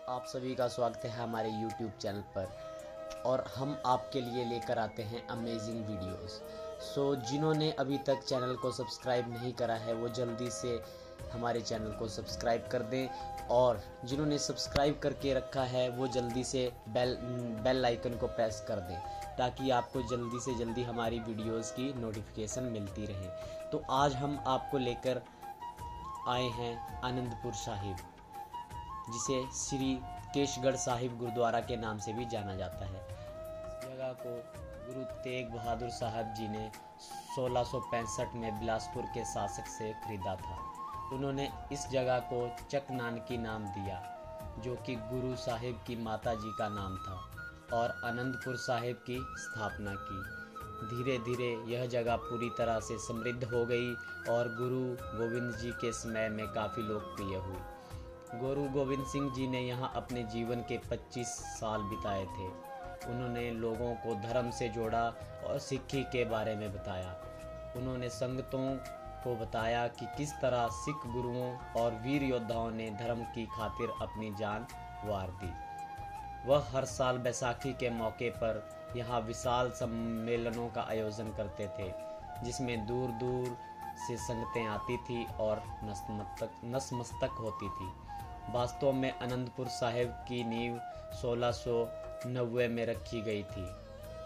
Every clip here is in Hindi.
आप सभी का स्वागत है हमारे YouTube चैनल पर और हम आपके लिए लेकर आते हैं अमेजिंग वीडियोस। जिन्होंने अभी तक चैनल को सब्सक्राइब नहीं करा है वो जल्दी से हमारे चैनल को सब्सक्राइब कर दें और जिन्होंने सब्सक्राइब करके रखा है वो जल्दी से बेल आइकन को प्रेस कर दें ताकि आपको जल्दी से जल्दी हमारी वीडियोस की नोटिफिकेशन मिलती रहे। तो आज हम आपको लेकर आए हैं आनंदपुर साहिब, जिसे श्री केशगढ़ साहिब गुरुद्वारा के नाम से भी जाना जाता है। इस जगह को गुरु तेग बहादुर साहब जी ने 1665 में बिलासपुर के शासक से खरीदा था। उन्होंने इस जगह को चक नानकी नाम दिया, जो कि गुरु साहिब की माता जी का नाम था, और आनंदपुर साहिब की स्थापना की। धीरे धीरे यह जगह पूरी तरह से समृद्ध हो गई और गुरु गोविंद जी के समय में काफ़ी लोकप्रिय हुई। गुरु गोविंद सिंह जी ने यहाँ अपने जीवन के 25 साल बिताए थे। उन्होंने लोगों को धर्म से जोड़ा और सिक्खी के बारे में बताया। उन्होंने संगतों को बताया कि किस तरह सिख गुरुओं और वीर योद्धाओं ने धर्म की खातिर अपनी जान वार दी। वह हर साल बैसाखी के मौके पर यहाँ विशाल सम्मेलनों का आयोजन करते थे, जिसमें दूर दूर से संगतें आती थी और नतमस्तक होती थी। वास्तव में आनंदपुर साहिब की नींव 1690 में रखी गई थी।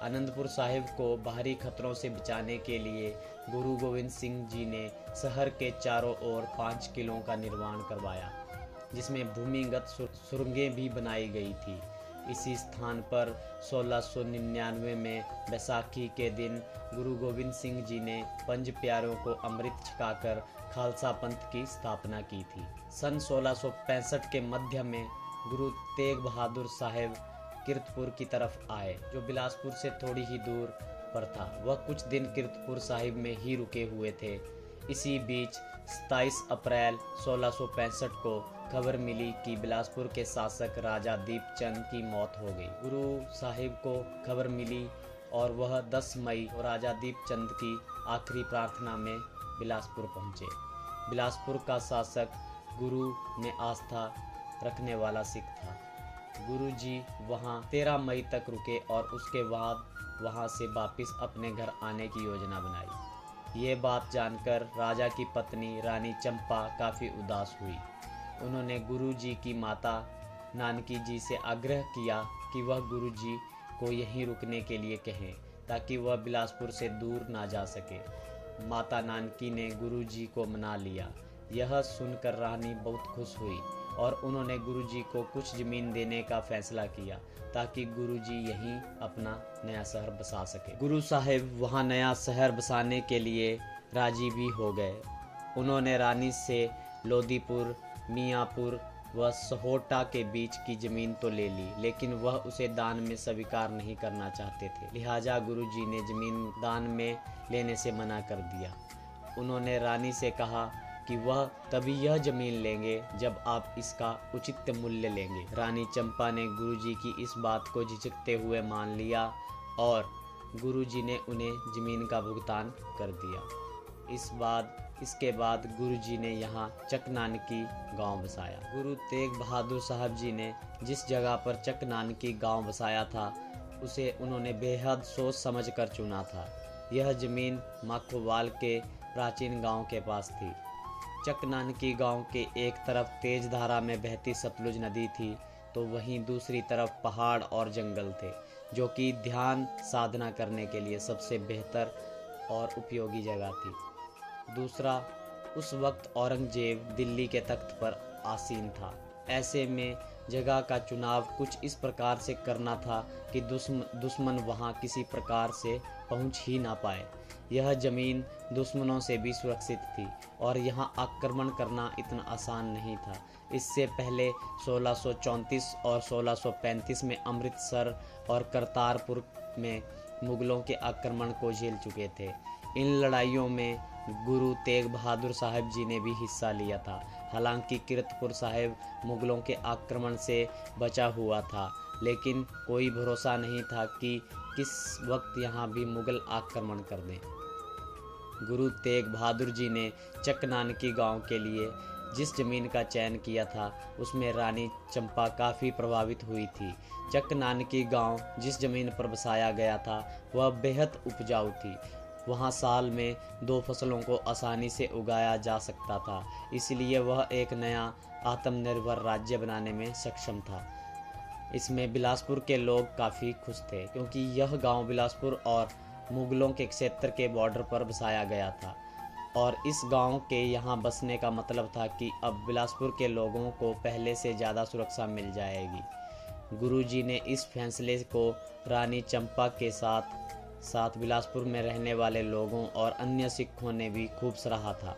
आनंदपुर साहिब को बाहरी खतरों से बचाने के लिए गुरु गोविंद सिंह जी ने शहर के चारों ओर 5 किलों का निर्माण करवाया, जिसमें भूमिगत सुरंगें भी बनाई गई थी। इसी स्थान पर 1699 में बैसाखी के दिन गुरु गोविंद सिंह जी ने 5 प्यारों को अमृत छकाकर खालसा पंथ की स्थापना की थी। सन 1665 के मध्य में गुरु तेग बहादुर साहिब कीरतपुर की तरफ आए, जो बिलासपुर से थोड़ी ही दूर पर था। वह कुछ दिन कीरतपुर साहिब में ही रुके हुए थे। इसी बीच 27 अप्रैल 1665 को खबर मिली कि बिलासपुर के शासक राजा दीपचंद की मौत हो गई। गुरु साहिब को खबर मिली और वह 10 मई को राजा दीपचंद की आखिरी प्रार्थना में बिलासपुर पहुंचे। बिलासपुर का शासक गुरु में आस्था रखने वाला सिख था। गुरु जी वहाँ 13 मई तक रुके और उसके बाद वहाँ से वापस अपने घर आने की योजना बनाई। ये बात जानकर राजा की पत्नी रानी चंपा काफ़ी उदास हुई। उन्होंने गुरु जी की माता नानकी जी से आग्रह किया कि वह गुरु जी को यहीं रुकने के लिए कहें ताकि वह बिलासपुर से दूर ना जा सके। माता नानकी ने गुरु जी को मना लिया। यह सुनकर रानी बहुत खुश हुई और उन्होंने गुरु जी को कुछ ज़मीन देने का फैसला किया ताकि गुरु जी यहीं अपना नया शहर बसा सके। गुरु साहिब वहाँ नया शहर बसाने के लिए राजी भी हो गए। उन्होंने रानी से लोदीपुर, मियाँपुर व सहोटा के बीच की ज़मीन तो ले ली, लेकिन वह उसे दान में स्वीकार नहीं करना चाहते थे। लिहाजा गुरुजी ने ज़मीन दान में लेने से मना कर दिया। उन्होंने रानी से कहा कि वह तभी यह ज़मीन लेंगे जब आप इसका उचित मूल्य लेंगे। रानी चंपा ने गुरुजी की इस बात को झिझकते हुए मान लिया और गुरुजी ने उन्हें ज़मीन का भुगतान कर दिया। इसके बाद गुरुजी ने यहाँ चक नानकी गांव बसाया। गुरु तेग बहादुर साहब जी ने जिस जगह पर चक नानकी गांव बसाया था उसे उन्होंने बेहद सोच समझ कर चुना था। यह ज़मीन माखोवाल के प्राचीन गांव के पास थी। चक नानकी गांव के एक तरफ तेज धारा में बहती सतलुज नदी थी, तो वहीं दूसरी तरफ पहाड़ और जंगल थे, जो कि ध्यान साधना करने के लिए सबसे बेहतर और उपयोगी जगह थी। दूसरा, उस वक्त औरंगजेब दिल्ली के तख्त पर आसीन था। ऐसे में जगह का चुनाव कुछ इस प्रकार से करना था कि दुश्मन वहां किसी प्रकार से पहुंच ही ना पाए। यह ज़मीन दुश्मनों से भी सुरक्षित थी और यहाँ आक्रमण करना इतना आसान नहीं था। इससे पहले 1634 और 1635 में अमृतसर और करतारपुर में मुग़लों के आक्रमण को झेल चुके थे। इन लड़ाइयों में गुरु तेग बहादुर साहिब जी ने भी हिस्सा लिया था। हालांकि कीरतपुर साहिब मुग़लों के आक्रमण से बचा हुआ था, लेकिन कोई भरोसा नहीं था कि किस वक्त यहाँ भी मुग़ल आक्रमण कर दें। गुरु तेग बहादुर जी ने चक नानकी गांव के लिए जिस जमीन का चयन किया था उसमें रानी चंपा काफ़ी प्रभावित हुई थी। चक नानकी गांव जिस जमीन पर बसाया गया था वह बेहद उपजाऊ थी। वहाँ साल में 2 फसलों को आसानी से उगाया जा सकता था, इसलिए वह एक नया आत्मनिर्भर राज्य बनाने में सक्षम था। इसमें बिलासपुर के लोग काफ़ी खुश थे क्योंकि यह गांव बिलासपुर और मुगलों के क्षेत्र के बॉर्डर पर बसाया गया था और इस गांव के यहाँ बसने का मतलब था कि अब बिलासपुर के लोगों को पहले से ज़्यादा सुरक्षा मिल जाएगी। गुरुजी ने इस फैसले को रानी चंपा के साथ साथ बिलासपुर में रहने वाले लोगों और अन्य सिखों ने भी खूब सराहा था।